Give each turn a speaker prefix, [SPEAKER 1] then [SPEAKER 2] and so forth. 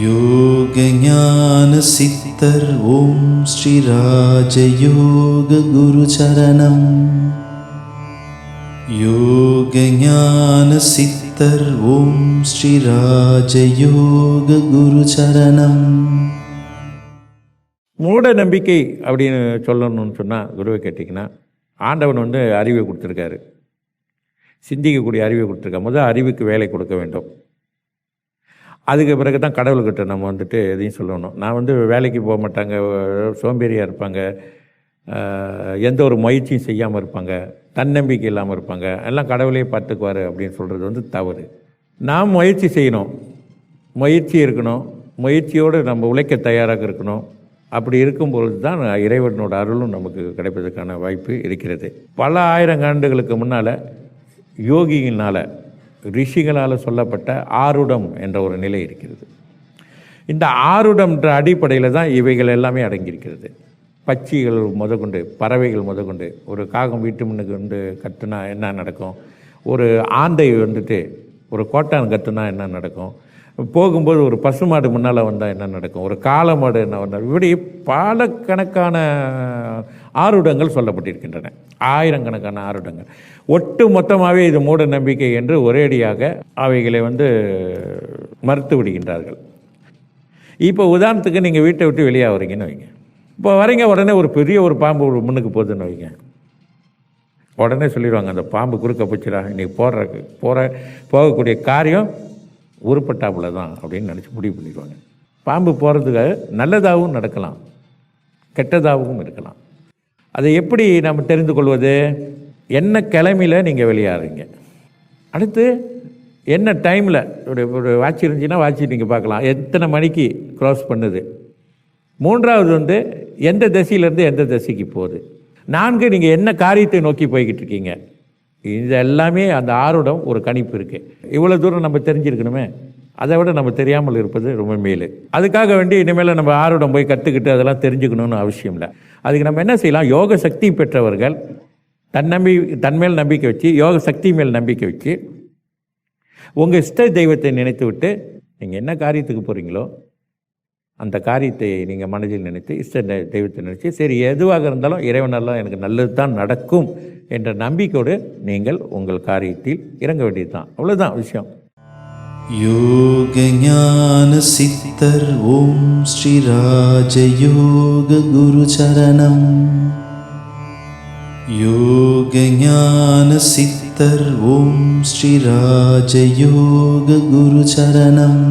[SPEAKER 1] யோக ஞான சித்தர் ஓம் ஸ்ரீ ராஜயோக குரு சரணம். யோக ஞான சித்தர் ஓம் ஸ்ரீ ராஜயோக குரு சரணம்.
[SPEAKER 2] மூட நம்பிக்கை அப்படின்னு சொல்லணும்னு சொன்னால் குருவை கேட்டிங்கன்னா, ஆண்டவன் அறிவை கொடுத்துருக்காரு, சிந்திக்கக்கூடிய அறிவை கொடுத்துருக்காரு. முதல் அறிவுக்கு வேலை கொடுக்க வேண்டும். அதுக்கு பிறகு தான் கடவுள்கிட்ட நம்ம எதையும் சொல்லணும். நான் வேலைக்கு போக மாட்டாங்க, சோம்பேறியாக இருப்பாங்க, எந்த ஒரு முயற்சியும் செய்யாமல் இருப்பாங்க, தன்னம்பிக்கை இல்லாமல் இருப்பாங்க, எல்லாம் கடவுளே பார்த்துக்குவார் அப்படின்னு சொல்கிறது தவறு. நாம் முயற்சி செய்யணும், முயற்சி இருக்கணும், முயற்சியோடு நம்ம உழைக்க தயாராக இருக்கணும். அப்படி இருக்கும்பொழுது தான் இறைவனோட அருளும் நமக்கு கிடைப்பதற்கான வாய்ப்பு இருக்கிறது. பல ஆயிரம் ஆண்டுகளுக்கு முன்னால் யோகியினால், ரிஷிகளால் சொல்லப்பட்ட ஆருடம் என்ற ஒரு நிலை இருக்கிறது. இந்த ஆருடம்ன்ற அடிப்படையில் தான் இவைகள் எல்லாமே அடங்கியிருக்கிறது. பட்சிகள் முதற்கொண்டு, பறவைகள் முதற்கொண்டு, ஒரு காகம் வீட்டு முன்னுக்கு கத்துனா என்ன நடக்கும், ஒரு ஆந்தை ஒரு கோட்டான் கத்துனா என்ன நடக்கும், போகும்போது ஒரு பசுமாடு முன்னால் வந்தால் என்ன நடக்கும், ஒரு காளை மாடு என்ன வந்தால், இப்படி பல கணக்கான ஆருடங்கள் சொல்லப்பட்டிருக்கின்றன. ஆயிரக்கணக்கான ஆருடங்கள். ஒட்டு மொத்தமாகவே இது மூட நம்பிக்கை என்று ஒரேடியாக அவைகளை மறுத்து விடுகின்றார்கள். இப்போ உதாரணத்துக்கு நீங்கள் வீட்டை விட்டு வெளியாக வரீங்கன்னு வைங்க. இப்போ வரீங்க, உடனே ஒரு பெரிய ஒரு பாம்பு முன்னுக்கு போகுதுன்னு வைங்க. உடனே சொல்லிடுவாங்க, அந்த பாம்பு குறுக்க போச்சுடா, இன்றைக்கி போகக்கூடிய காரியம் உருப்பட்டாப்புல தான் அப்படின்னு நினச்சி முடிவு பண்ணிடுவாங்க. பாம்பு போகிறதுக்கு நல்லதாகவும் நடக்கலாம், கெட்டதாகவும் இருக்கலாம். அதை எப்படி நம்ம தெரிந்து கொள்வது? என்ன கிழமையில் நீங்கள் வெளியாகிறீங்க, அடுத்து என்ன டைமில், ஒரு வாட்ச் இருந்துச்சுன்னா வாட்சி நீங்கள் பார்க்கலாம், எத்தனை மணிக்கு க்ராஸ் பண்ணுது. மூன்றாவது எந்த திசையிலேருந்து எந்த திசைக்கு போகுது. 4 நீங்கள் என்ன காரியத்தை நோக்கி போய்கிட்டு இருக்கீங்க. இது எல்லாமே அந்த ஆருடம் ஒரு கணிப்பு இருக்குது. இவ்வளோ தூரம் நம்ம தெரிஞ்சிருக்கணுமே, அதை விட நம்ம தெரியாமல் இருப்பது ரொம்ப மேலு. அதுக்காக வேண்டி இனிமேல் நம்ம ஆருடம் போய் கற்றுக்கிட்டு அதெல்லாம் தெரிஞ்சுக்கணும்னு அவசியம் இல்லை. அதுக்கு நம்ம என்ன செய்யலாம்? யோக சக்தி பெற்றவர்கள் தன்மேல் நம்பிக்கை வச்சு, யோக சக்தி மேல் நம்பிக்கை வச்சு, உங்கள் இஷ்ட தெய்வத்தை நினைத்து விட்டு நீங்கள் என்ன காரியத்துக்கு போகிறீங்களோ அந்த காரியத்தை நீங்கள் மனதில் நினைத்து, இஷ்ட தெய்வத்தை நினைச்சு, சரி எதுவாக இருந்தாலும் இறைவனெல்லாம் எனக்கு நல்லது தான் நடக்கும் என்ற நம்பிக்கையோடு நீங்கள் உங்கள் காரியத்தில் இறங்க வேண்டியது தான். அவ்வளோதான் விஷயம்.
[SPEAKER 1] யோக ஞான சித்தர் ஓம் ஸ்ரீ ராஜயோக குரு சரணம். யோக ஞான சித்தர் ஓம் ஸ்ரீ ராஜயோக குரு சரணம்.